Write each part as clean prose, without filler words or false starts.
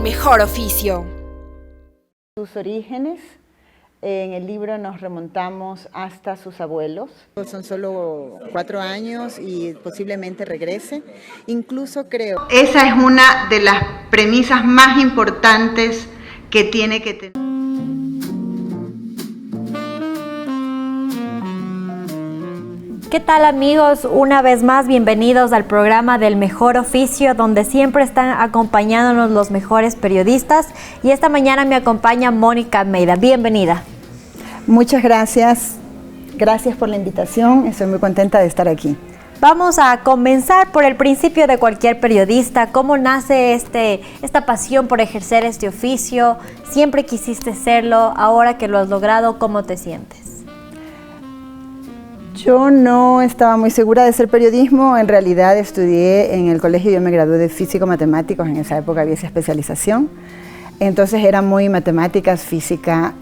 mejor oficio. Sus orígenes, en el libro nos remontamos hasta sus abuelos. Son solo 4 años y posiblemente regrese. Incluso creo... Esa es una de las premisas más importantes que tiene que tener. ¿Qué tal, amigos? Una vez más, bienvenidos al programa del Mejor Oficio, donde siempre están acompañándonos los mejores periodistas. Y esta mañana me acompaña Mónica Almeida. Bienvenida. Muchas gracias. Gracias por la invitación. Estoy muy contenta de estar aquí. Vamos a comenzar por el principio de cualquier periodista. ¿Cómo nace esta pasión por ejercer este oficio? ¿Siempre quisiste serlo? Ahora que lo has logrado, ¿cómo te sientes? Yo no estaba muy segura de ser periodismo. En realidad estudié en el colegio, yo me gradué de físico-matemáticos, en esa época había esa especialización. Entonces era muy matemáticas, física,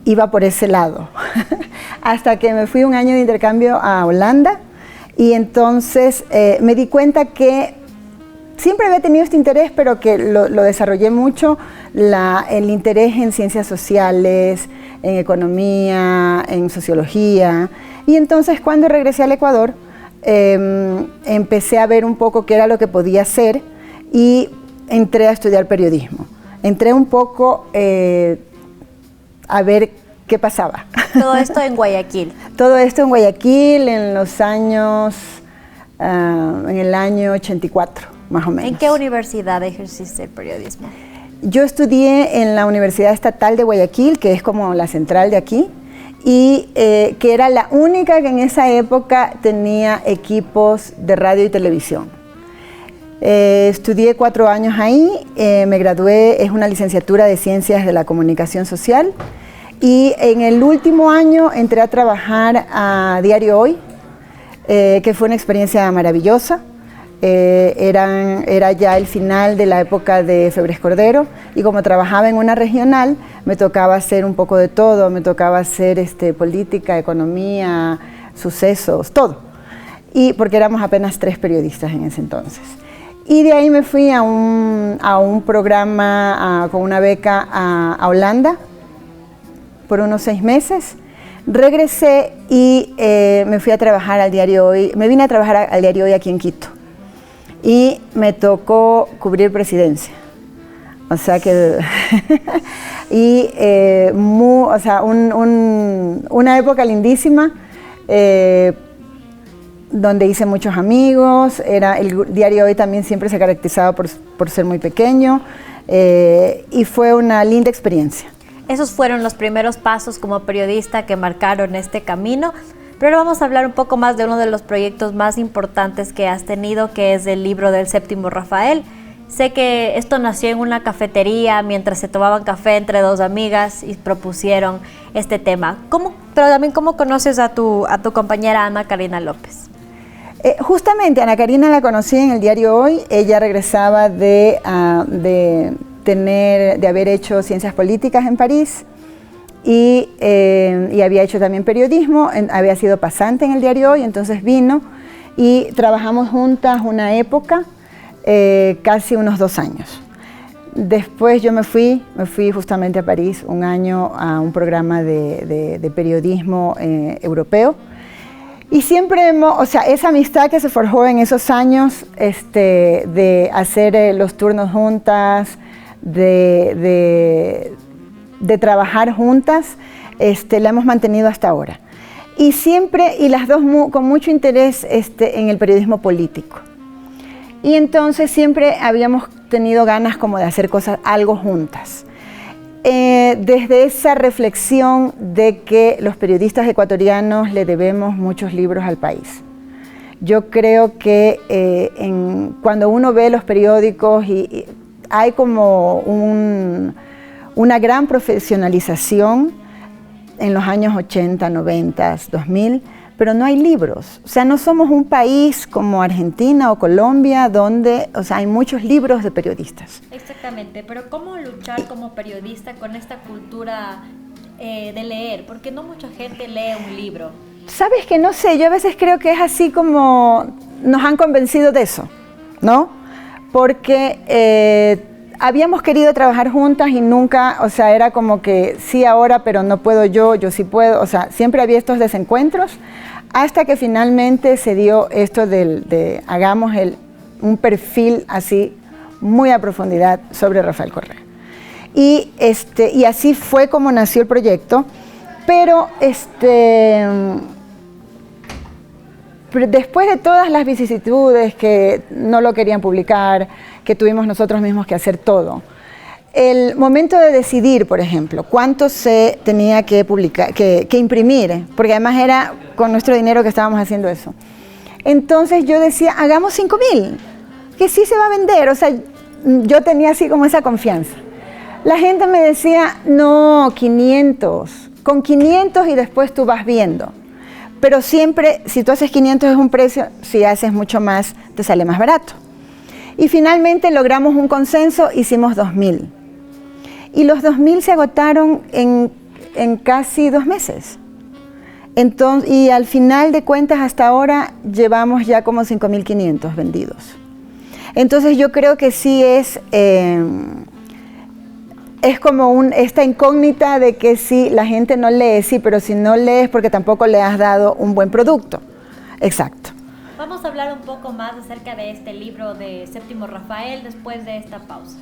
iba por ese lado. Hasta que me fui un año de intercambio a Holanda y entonces me di cuenta que siempre había tenido este interés, pero que lo desarrollé mucho, el interés en ciencias sociales, en economía, en sociología. Y entonces cuando regresé al Ecuador, empecé a ver un poco qué era lo que podía hacer y entré a estudiar periodismo. Entré un poco a ver qué pasaba. Todo esto en Guayaquil. Todo esto en Guayaquil en los años, en el año 84, más o menos. ¿En qué universidad ejerciste el periodismo? Yo estudié en la Universidad Estatal de Guayaquil, que es como la central de aquí, y que era la única que en esa época tenía equipos de radio y televisión. Estudié 4 años ahí, me gradué, es una licenciatura de Ciencias de la Comunicación Social, y en el último año entré a trabajar a Diario Hoy, que fue una experiencia maravillosa. Era ya el final de la época de Febres Cordero y como trabajaba en una regional me tocaba hacer un poco de todo, me tocaba hacer política, economía, sucesos, todo. Y porque éramos apenas 3 periodistas en ese entonces. Y de ahí me fui a un programa con una beca a Holanda por unos 6 meses. Regresé y me fui a trabajar al Diario Hoy, me vine a trabajar al Diario Hoy aquí en Quito. Y me tocó cubrir presidencia, o sea que, una época lindísima, donde hice muchos amigos. El Diario Hoy también siempre se caracterizaba por ser muy pequeño, y fue una linda experiencia. Esos fueron los primeros pasos como periodista que marcaron este camino. Pero ahora vamos a hablar un poco más de uno de los proyectos más importantes que has tenido, que es el libro del Séptimo Rafael. Sé que esto nació en una cafetería mientras se tomaban café entre 2 amigas y propusieron este tema. Pero también, ¿cómo conoces a tu compañera Ana Karina López? Justamente Ana Karina la conocí en el Diario Hoy. Ella regresaba de haber hecho ciencias políticas en París. Y había hecho también periodismo, había sido pasante en el Diario Hoy, entonces vino y trabajamos juntas una época, casi unos 2 años. Después yo me fui justamente a París un año a un programa de periodismo europeo. Y siempre esa amistad que se forjó en esos años de hacer los turnos juntas, de trabajar juntas, la hemos mantenido hasta ahora. Y las dos con mucho interés en el periodismo político. Y entonces siempre habíamos tenido ganas como de hacer algo juntas. Desde esa reflexión de que los periodistas ecuatorianos le debemos muchos libros al país. Yo creo que cuando uno ve los periódicos y hay como una gran profesionalización en los años 80, 90, 2000, pero no hay libros. O sea, no somos un país como Argentina o Colombia donde hay muchos libros de periodistas. Exactamente, pero ¿cómo luchar como periodista con esta cultura de leer? Porque no mucha gente lee un libro. Sabes que no sé, yo a veces creo que es así como nos han convencido de eso, ¿no? Porque habíamos querido trabajar juntas y nunca, o sea, era como que sí ahora, pero no puedo yo sí puedo, o sea, siempre había estos desencuentros, hasta que finalmente se dio esto de hagamos un perfil así, muy a profundidad sobre Rafael Correa. Y así fue como nació el proyecto, pero después de todas las vicisitudes que no lo querían publicar, que tuvimos nosotros mismos que hacer todo, el momento de decidir, por ejemplo, cuánto se tenía que publicar, que imprimir, porque además era con nuestro dinero que estábamos haciendo eso. Entonces yo decía, hagamos 5.000, que sí se va a vender, o sea, yo tenía así como esa confianza. La gente me decía, no, 500, con 500 y después tú vas viendo. Pero siempre, si tú haces 500 es un precio, si haces mucho más, te sale más barato. Y finalmente logramos un consenso, hicimos 2.000. Y los 2.000 se agotaron en casi 2 meses. Entonces, y al final de cuentas, hasta ahora, llevamos ya como 5.500 vendidos. Entonces yo creo que sí es como esta incógnita de que si la gente no lee, sí, pero si no lees porque tampoco le has dado un buen producto. Exacto. Vamos a hablar un poco más acerca de este libro de Séptimo Rafael después de esta pausa.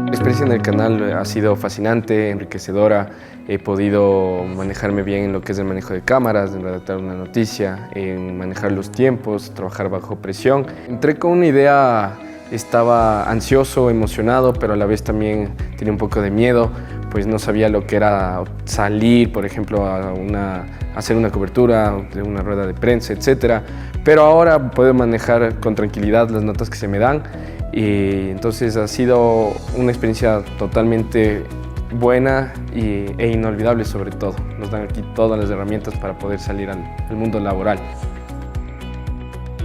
La experiencia en el canal ha sido fascinante, enriquecedora. He podido manejarme bien en lo que es el manejo de cámaras, en redactar una noticia, en manejar los tiempos, trabajar bajo presión. Entré con una idea, estaba ansioso, emocionado, pero a la vez también tenía un poco de miedo, pues no sabía lo que era salir, por ejemplo, a hacer una cobertura de una rueda de prensa, etc. Pero ahora puedo manejar con tranquilidad las notas que se me dan. Y entonces ha sido una experiencia totalmente buena e inolvidable sobre todo. Nos dan aquí todas las herramientas para poder salir al mundo laboral.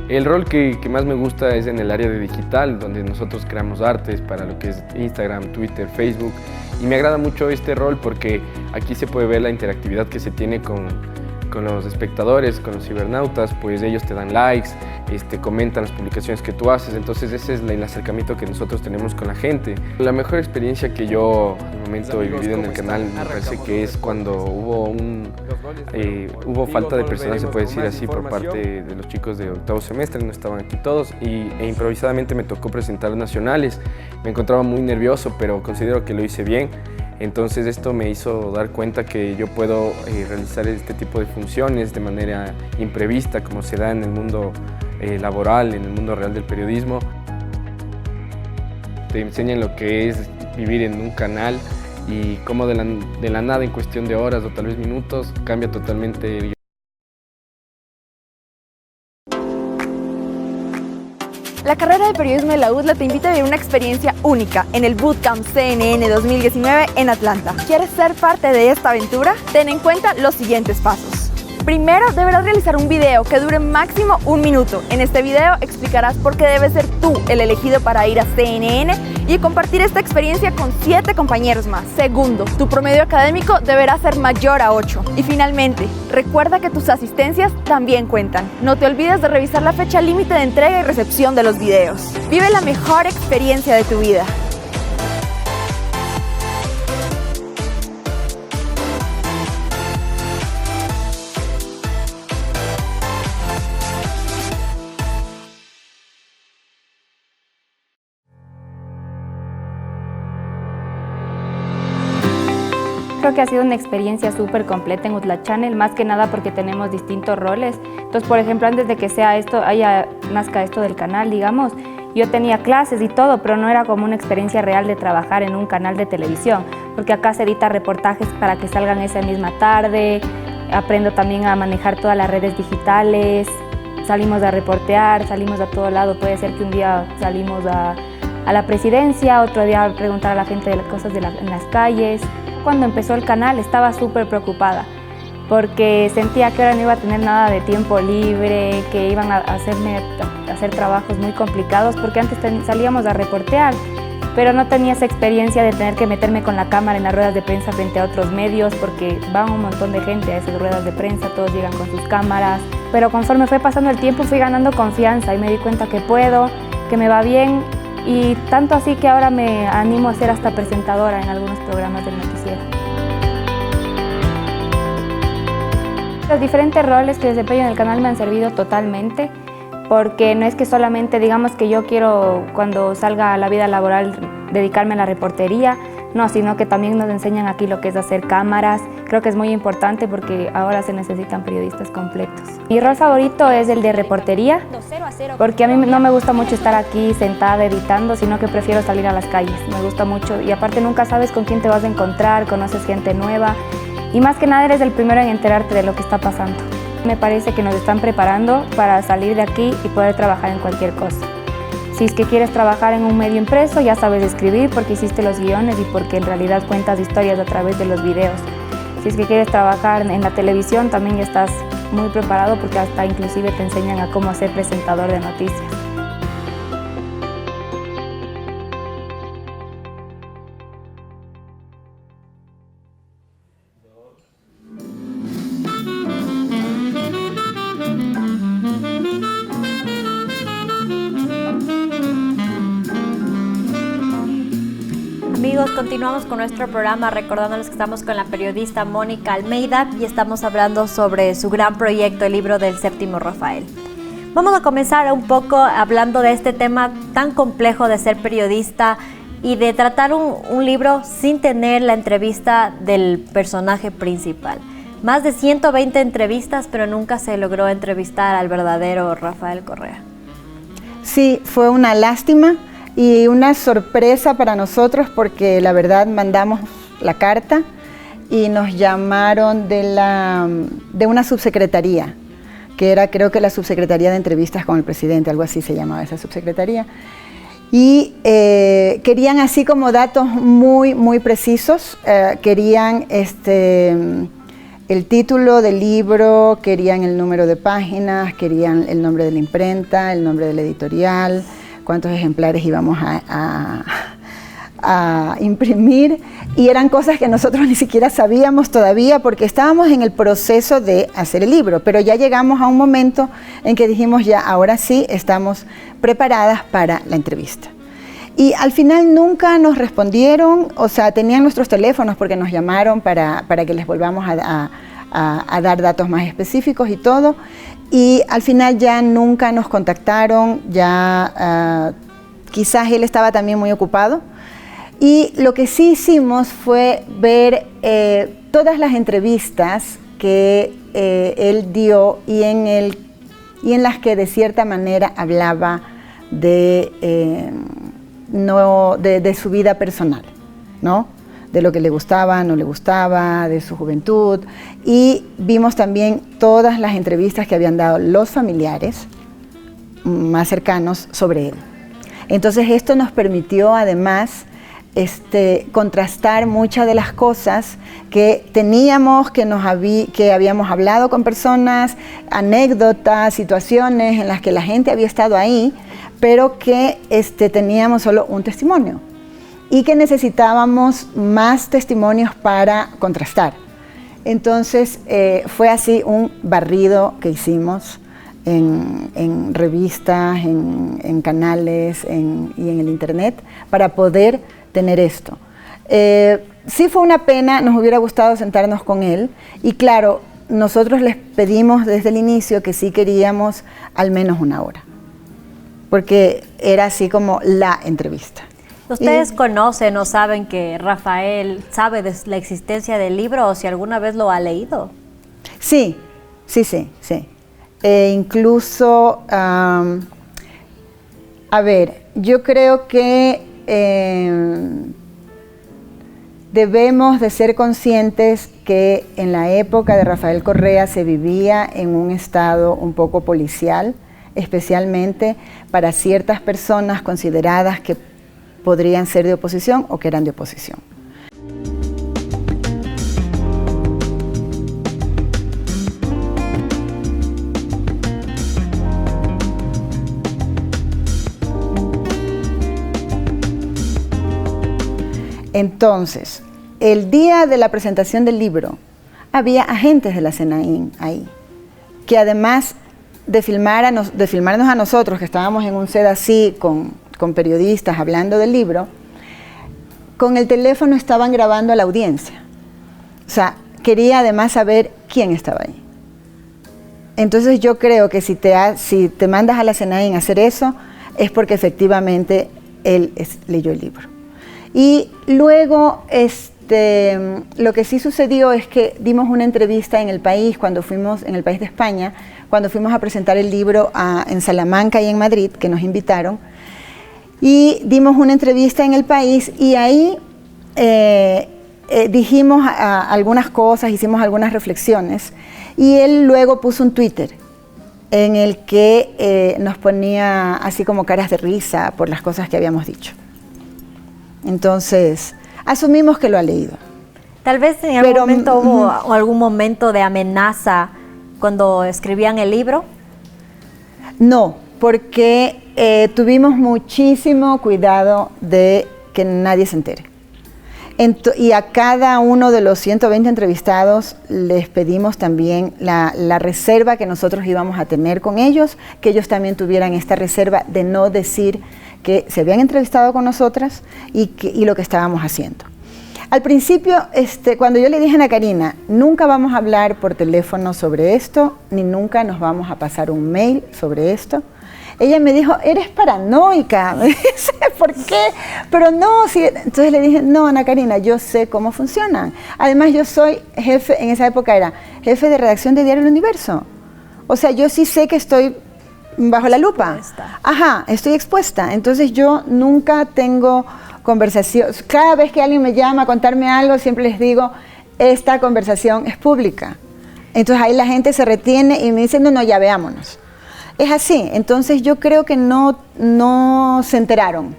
El rol que más me gusta es en el área de digital, donde nosotros creamos artes para lo que es Instagram, Twitter, Facebook. Y me agrada mucho este rol porque aquí se puede ver la interactividad que se tiene con los espectadores, con los cibernautas, pues ellos te dan likes, comentan las publicaciones que tú haces, entonces ese es el acercamiento que nosotros tenemos con la gente. La mejor experiencia que yo al momento he vivido en el canal me parece que es cuando hubo falta de personal, se puede decir así, por parte de los chicos de octavo semestre, no estaban aquí todos e improvisadamente me tocó presentar nacionales. Me encontraba muy nervioso, pero considero que lo hice bien. Entonces esto me hizo dar cuenta que yo puedo realizar este tipo de funciones de manera imprevista, como se da en el mundo laboral, en el mundo real del periodismo. Te enseñan lo que es vivir en un canal y cómo de la nada, en cuestión de horas o tal vez minutos, cambia totalmente. La carrera de periodismo de la UDLA te invita a vivir una experiencia única en el Bootcamp CNN 2019 en Atlanta. ¿Quieres ser parte de esta aventura? Ten en cuenta los siguientes pasos. Primero, deberás realizar un video que dure máximo 1 minuto. En este video explicarás por qué debes ser tú el elegido para ir a CNN y compartir esta experiencia con 7 compañeros más. Segundo, tu promedio académico deberá ser mayor a 8. Y finalmente, recuerda que tus asistencias también cuentan. No te olvides de revisar la fecha límite de entrega y recepción de los videos. Vive la mejor experiencia de tu vida. Creo que ha sido una experiencia súper completa en UDLA Channel, más que nada porque tenemos distintos roles. Entonces, por ejemplo, antes de que nazca esto del canal, digamos, yo tenía clases y todo, pero no era como una experiencia real de trabajar en un canal de televisión, porque acá se edita reportajes para que salgan esa misma tarde, aprendo también a manejar todas las redes digitales, salimos a reportear, salimos a todo lado, puede ser que un día salimos a la presidencia, otro día a preguntar a la gente de las cosas en las calles. Cuando empezó el canal estaba súper preocupada porque sentía que ahora no iba a tener nada de tiempo libre, que iban a hacer trabajos muy complicados porque antes salíamos a reportear, pero no tenía esa experiencia de tener que meterme con la cámara en las ruedas de prensa frente a otros medios, porque van un montón de gente a esas ruedas de prensa, todos llegan con sus cámaras. Pero conforme fue pasando el tiempo fui ganando confianza y me di cuenta que puedo, que me va bien, y tanto así que ahora me animo a ser hasta presentadora en algunos programas del noticiero. Los diferentes roles que desempeño en el canal me han servido totalmente, porque no es que solamente digamos que yo quiero cuando salga a la vida laboral dedicarme a la reportería, no, sino que también nos enseñan aquí lo que es hacer cámaras. Creo que es muy importante porque ahora se necesitan periodistas completos. Mi rol favorito es el de reportería, porque a mí no me gusta mucho estar aquí sentada editando, sino que prefiero salir a las calles, me gusta mucho, y aparte nunca sabes con quién te vas a encontrar, conoces gente nueva, y más que nada eres el primero en enterarte de lo que está pasando. Me parece que nos están preparando para salir de aquí y poder trabajar en cualquier cosa. Si es que quieres trabajar en un medio impreso, ya sabes escribir porque hiciste los guiones y porque en realidad cuentas historias a través de los videos. Si es que quieres trabajar en la televisión, también ya estás muy preparado porque hasta inclusive te enseñan a cómo ser presentador de noticias. Amigos, continuamos con nuestro programa recordándoles que estamos con la periodista Mónica Almeida y estamos hablando sobre su gran proyecto, el libro del Séptimo Rafael. Vamos a comenzar un poco hablando de este tema tan complejo de ser periodista y de tratar un libro sin tener la entrevista del personaje principal. Más de 120 entrevistas, pero nunca se logró entrevistar al verdadero Rafael Correa. Sí, fue una lástima y una sorpresa para nosotros porque la verdad mandamos la carta y nos llamaron de una subsecretaría, que era creo que la subsecretaría de entrevistas con el presidente, algo así se llamaba esa subsecretaría. Y querían así como datos muy precisos, querían el título del libro, querían el número de páginas, querían el nombre de la imprenta, el nombre de la editorial, cuántos ejemplares íbamos a imprimir, y eran cosas que nosotros ni siquiera sabíamos todavía porque estábamos en el proceso de hacer el libro, pero ya llegamos a un momento en que dijimos ya, ahora sí estamos preparadas para la entrevista. Y al final nunca nos respondieron, o sea, tenían nuestros teléfonos porque nos llamaron para que les volvamos a dar datos más específicos y todo, y al final ya nunca nos contactaron, ya quizás él estaba también muy ocupado. Y lo que sí hicimos fue ver todas las entrevistas que él dio y en las que de cierta manera hablaba de su vida personal, ¿no? De lo que le gustaba, no le gustaba, de su juventud, y vimos también todas las entrevistas que habían dado los familiares más cercanos sobre él. Entonces esto nos permitió además contrastar muchas de las cosas que teníamos, que habíamos hablado con personas, anécdotas, situaciones en las que la gente había estado ahí, pero que teníamos solo un testimonio y que necesitábamos más testimonios para contrastar. Entonces fue así un barrido que hicimos en revistas, en canales y en el internet para poder tener esto. Sí fue una pena, nos hubiera gustado sentarnos con él y claro, nosotros les pedimos desde el inicio que sí queríamos al menos una hora, porque era así como la entrevista. ¿Ustedes conocen o saben que Rafael sabe de la existencia del libro o si alguna vez lo ha leído? Sí. Incluso, a ver, yo creo que debemos de ser conscientes que en la época de Rafael Correa se vivía en un estado un poco policial, especialmente para ciertas personas consideradas que podrían ser de oposición o que eran de oposición. Entonces, el día de la presentación del libro, había agentes de la SENAIN ahí, que además de filmarnos a nosotros, que estábamos en un set así, con periodistas hablando del libro, con el teléfono estaban grabando a la audiencia. O sea, quería además saber quién estaba ahí. Entonces yo creo que si te mandas a la SENAIN a hacer eso, es porque efectivamente él leyó el libro. Y luego, lo que sí sucedió es que dimos una entrevista en El País, en El País de España, cuando fuimos a presentar el libro en Salamanca y en Madrid, que nos invitaron, y dimos una entrevista en El País y ahí dijimos algunas cosas, hicimos algunas reflexiones, y él luego puso un Twitter en el que nos ponía así como caras de risa por las cosas que habíamos dicho. Entonces, asumimos que lo ha leído. Tal vez en algún momento hubo algún momento de amenaza cuando escribían el libro. No, porque tuvimos muchísimo cuidado de que nadie se entere. Y a cada uno de los 120 entrevistados les pedimos también la reserva que nosotros íbamos a tener con ellos, que ellos también tuvieran esta reserva de no decir que se habían entrevistado con nosotras y lo que estábamos haciendo. Al principio, cuando yo le dije a Ana Karina, nunca vamos a hablar por teléfono sobre esto, ni nunca nos vamos a pasar un mail sobre esto, ella me dijo, eres paranoica. Me dice, ¿por qué? Pero no, sí. Entonces le dije, no, Ana Karina, yo sé cómo funcionan. Además, yo soy jefe, en esa época era jefe de redacción de Diario El Universo. O sea, yo sí sé que estoy bajo la lupa. Ajá, estoy expuesta. Entonces yo nunca tengo conversación. Cada vez que alguien me llama a contarme algo, siempre les digo, esta conversación es pública. Entonces ahí la gente se retiene y me dice, no, ya veámonos. Es así, entonces yo creo que no se enteraron.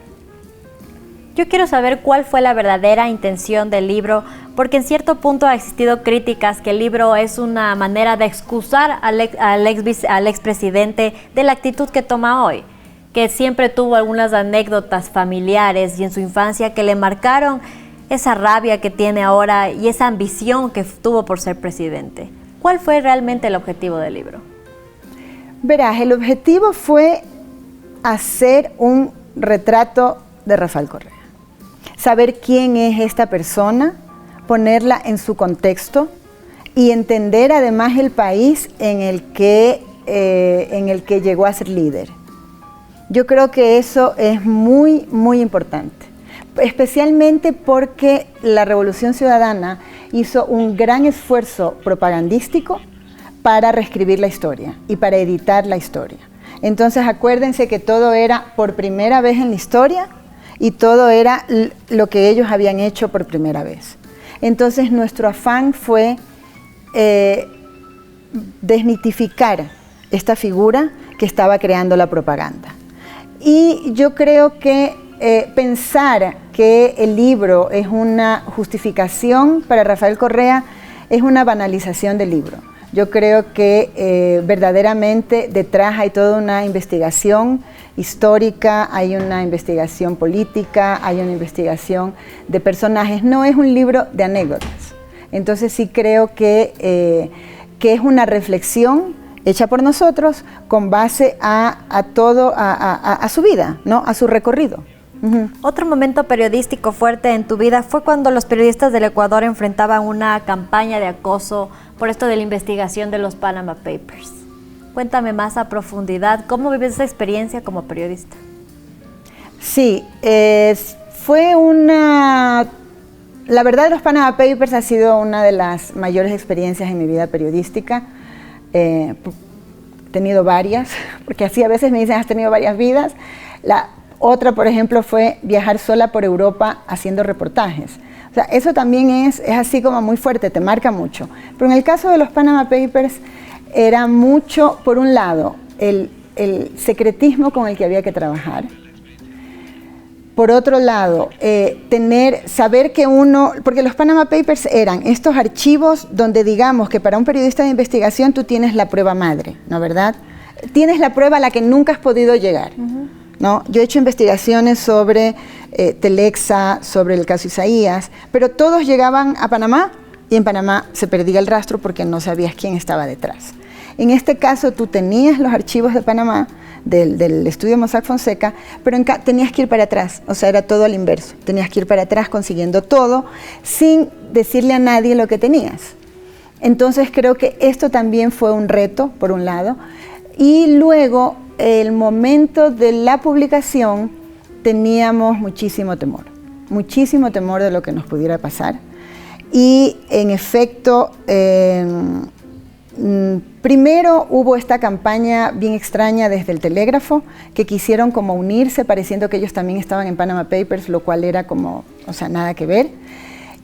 Yo quiero saber cuál fue la verdadera intención del libro, porque en cierto punto ha existido críticas que el libro es una manera de excusar al expresidente de la actitud que toma hoy, que siempre tuvo algunas anécdotas familiares y en su infancia que le marcaron esa rabia que tiene ahora y esa ambición que tuvo por ser presidente. ¿Cuál fue realmente el objetivo del libro? Verás, el objetivo fue hacer un retrato de Rafael Correa. Saber quién es esta persona, ponerla en su contexto y entender además el país en el que llegó a ser líder. Yo creo que eso es muy, muy importante, especialmente porque la Revolución Ciudadana hizo un gran esfuerzo propagandístico para reescribir la historia y para editar la historia. Entonces acuérdense que todo era por primera vez en la historia y todo era lo que ellos habían hecho por primera vez. Entonces nuestro afán fue desmitificar esta figura que estaba creando la propaganda. Y yo creo que pensar que el libro es una justificación para Rafael Correa es una banalización del libro. Yo creo que verdaderamente detrás hay toda una investigación histórica, hay una investigación política, hay una investigación de personajes. No es un libro de anécdotas. Entonces sí creo que es una reflexión hecha por nosotros con base a su vida, ¿no? A su recorrido. Otro momento periodístico fuerte en tu vida fue cuando los periodistas del Ecuador enfrentaban una campaña de acoso por esto de la investigación de los Panama Papers. Cuéntame más a profundidad, ¿cómo vives esa experiencia como periodista? Sí, fue la verdad, los Panama Papers ha sido una de las mayores experiencias en mi vida periodística. He tenido varias, porque así a veces me dicen, has tenido varias vidas. La otra, por ejemplo, fue viajar sola por Europa haciendo reportajes. O sea, eso también es así como muy fuerte, te marca mucho. Pero en el caso de los Panama Papers, era mucho, por un lado, el secretismo con el que había que trabajar. Por otro lado, saber que porque los Panama Papers eran estos archivos donde digamos que para un periodista de investigación tú tienes la prueba madre, ¿no verdad? Tienes la prueba a la que nunca has podido llegar. ¿No? Yo he hecho investigaciones sobre Telexa, sobre el caso Isaías, pero todos llegaban a Panamá y en Panamá se perdía el rastro porque no sabías quién estaba detrás. En este caso tú tenías los archivos de Panamá, del estudio Mossack Fonseca, pero tenías que ir para atrás, o sea, era todo al inverso. Tenías que ir para atrás consiguiendo todo sin decirle a nadie lo que tenías. Entonces creo que esto también fue un reto, por un lado, y luego el momento de la publicación teníamos muchísimo temor de lo que nos pudiera pasar. Y en efecto, primero hubo esta campaña bien extraña desde el Telégrafo, que quisieron como unirse, pareciendo que ellos también estaban en Panama Papers, lo cual era como, o sea, nada que ver.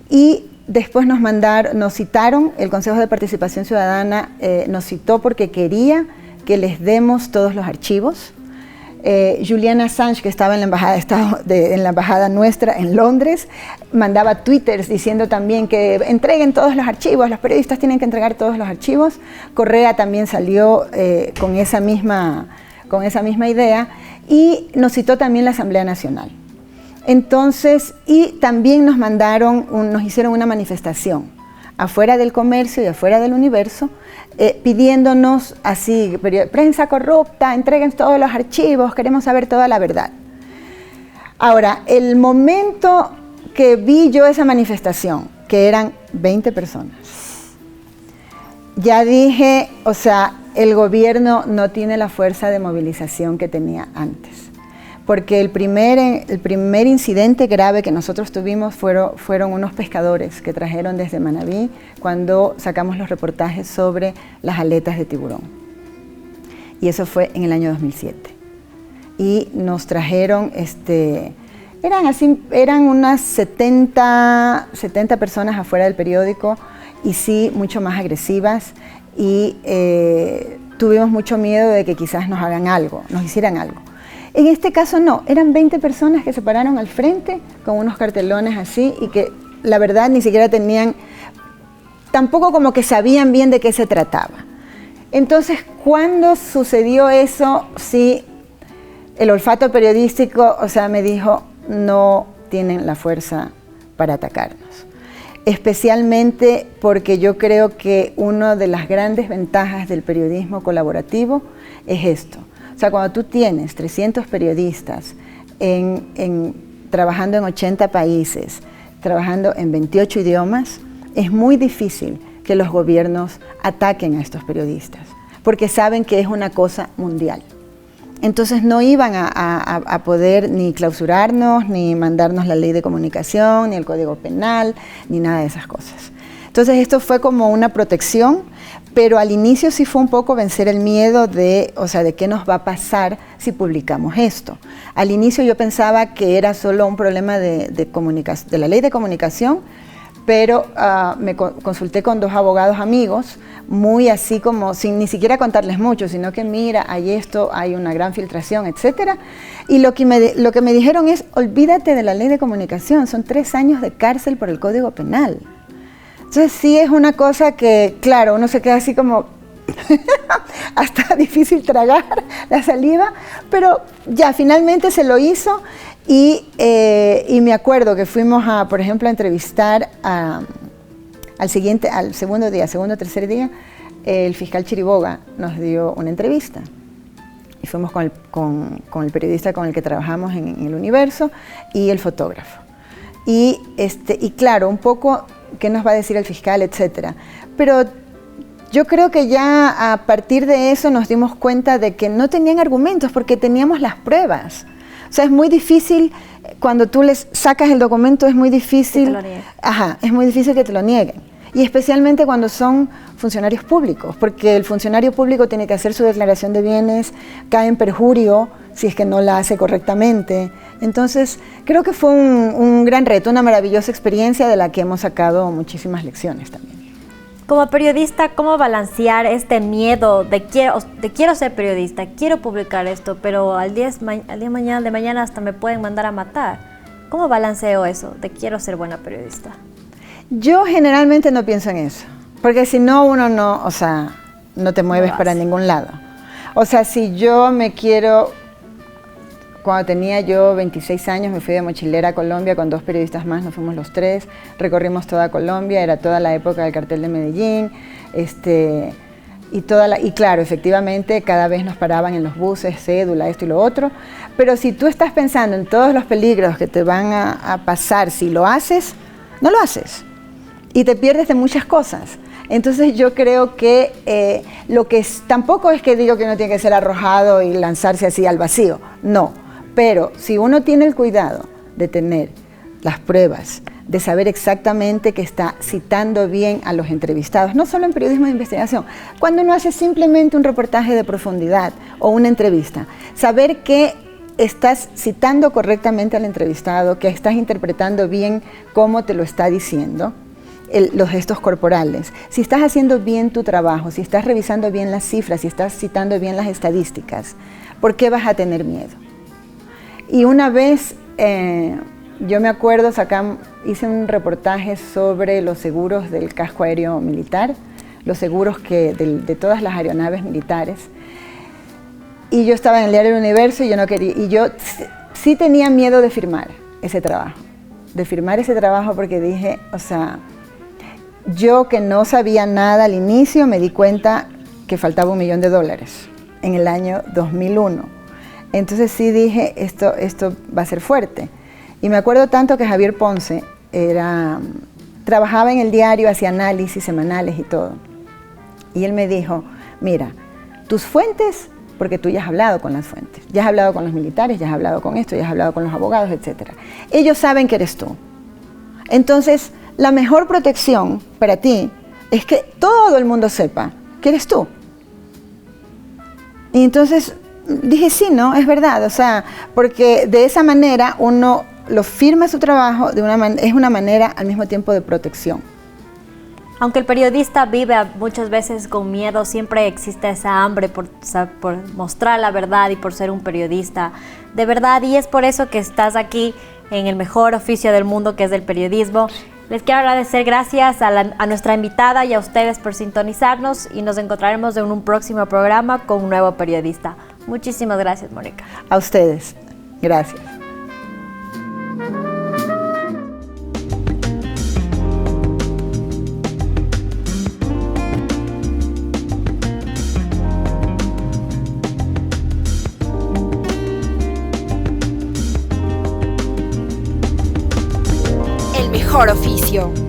Y después nos citaron, el Consejo de Participación Ciudadana nos citó porque quería que les demos todos los archivos. Julian Assange, que estaba en la embajada nuestra en Londres, mandaba twitters diciendo también que entreguen todos los archivos, los periodistas tienen que entregar todos los archivos. Correa también salió con esa misma idea y nos citó también la Asamblea Nacional. Entonces, y también nos hicieron una manifestación afuera del Comercio y afuera del Universo, pidiéndonos así, prensa corrupta, entreguen todos los archivos, queremos saber toda la verdad. Ahora, el momento que vi yo esa manifestación, que eran 20 personas, ya dije, o sea, el gobierno no tiene la fuerza de movilización que tenía antes. Porque el primer incidente grave que nosotros tuvimos fueron unos pescadores que trajeron desde Manabí cuando sacamos los reportajes sobre las aletas de tiburón. Y eso fue en el año 2007. Y nos trajeron, eran unas 70 personas afuera del periódico y sí, mucho más agresivas y tuvimos mucho miedo de que quizás nos hicieran algo. En este caso no, eran 20 personas que se pararon al frente con unos cartelones así y que la verdad ni siquiera tenían, tampoco como que sabían bien de qué se trataba. Entonces, cuando sucedió eso, sí, el olfato periodístico, o sea, me dijo, no tienen la fuerza para atacarnos. Especialmente porque yo creo que una de las grandes ventajas del periodismo colaborativo es esto. O sea, cuando tú tienes 300 periodistas trabajando en 80 países, trabajando en 28 idiomas, es muy difícil que los gobiernos ataquen a estos periodistas, porque saben que es una cosa mundial. Entonces no iban a poder ni clausurarnos, ni mandarnos la ley de comunicación, ni el código penal, ni nada de esas cosas. Entonces esto fue como una protección, pero al inicio sí fue un poco vencer el miedo de qué nos va a pasar si publicamos esto. Al inicio yo pensaba que era solo un problema de la ley de comunicación, pero me consulté con 2 abogados amigos, muy así como sin ni siquiera contarles mucho, sino que mira, hay una gran filtración, etcétera. Y lo que me dijeron es, olvídate de la ley de comunicación, son 3 años de cárcel por el Código Penal. Entonces sí es una cosa que, claro, uno se queda así como hasta difícil tragar la saliva, pero ya finalmente se lo hizo y me acuerdo que fuimos por ejemplo, a entrevistar al segundo o tercer día, el fiscal Chiriboga nos dio una entrevista y fuimos con el periodista con el que trabajamos en el Universo y el fotógrafo. Y claro, un poco qué nos va a decir el fiscal, etcétera. Pero yo creo que ya a partir de eso nos dimos cuenta de que no tenían argumentos porque teníamos las pruebas. O sea, es muy difícil, cuando tú les sacas el documento, es muy difícil, es muy difícil que te lo nieguen. Y especialmente cuando son funcionarios públicos, porque el funcionario público tiene que hacer su declaración de bienes, cae en perjurio si es que no la hace correctamente. Entonces, creo que fue un gran reto, una maravillosa experiencia de la que hemos sacado muchísimas lecciones también. Como periodista, ¿cómo balancear este miedo de quiero ser periodista, quiero publicar esto, pero al día de mañana hasta me pueden mandar a matar? ¿Cómo balanceo eso de quiero ser buena periodista? Yo generalmente no pienso en eso, porque si no, uno no te mueves para ningún lado. O sea, si yo me quiero cuando tenía yo 26 años me fui de mochilera a Colombia con 2 periodistas más, nos fuimos los 3, recorrimos toda Colombia, era toda la época del cartel de Medellín, y claro, efectivamente cada vez nos paraban en los buses, cédula, esto y lo otro, pero si tú estás pensando en todos los peligros que te van a pasar si lo haces, no lo haces y te pierdes de muchas cosas. Entonces yo creo que tampoco es que digo que uno tiene que ser arrojado y lanzarse así al vacío, no, pero si uno tiene el cuidado de tener las pruebas, de saber exactamente que está citando bien a los entrevistados, no solo en periodismo de investigación, cuando uno hace simplemente un reportaje de profundidad o una entrevista, saber que estás citando correctamente al entrevistado, que estás interpretando bien cómo te lo está diciendo, los gestos corporales, si estás haciendo bien tu trabajo, si estás revisando bien las cifras, si estás citando bien las estadísticas, ¿por qué vas a tener miedo? Y una vez, yo me acuerdo, hice un reportaje sobre los seguros del casco aéreo militar, los seguros de todas las aeronaves militares, y yo estaba en el diario El Universo y yo no quería, y yo sí tenía miedo de firmar ese trabajo, porque dije, o sea, yo que no sabía nada al inicio me di cuenta que faltaba $1 millón en el año 2001. Entonces sí dije, esto va a ser fuerte. Y me acuerdo tanto que Javier Ponce trabajaba en el diario, hacía análisis semanales y todo. Y él me dijo, mira, tus fuentes, porque tú ya has hablado con las fuentes, ya has hablado con los militares, ya has hablado con esto, ya has hablado con los abogados, etc. Ellos saben que eres tú. Entonces, la mejor protección para ti es que todo el mundo sepa que eres tú. Y entonces dije, sí, ¿no? Es verdad, o sea, porque de esa manera uno lo firma su trabajo, es una manera al mismo tiempo de protección. Aunque el periodista vive muchas veces con miedo, siempre existe esa hambre por mostrar la verdad y por ser un periodista de verdad, y es por eso que estás aquí en el mejor oficio del mundo, que es el periodismo. Les quiero agradecer, gracias a nuestra invitada y a ustedes por sintonizarnos, y nos encontraremos en un próximo programa con un nuevo periodista. Muchísimas gracias, Mónica. A ustedes, gracias. El mejor oficio.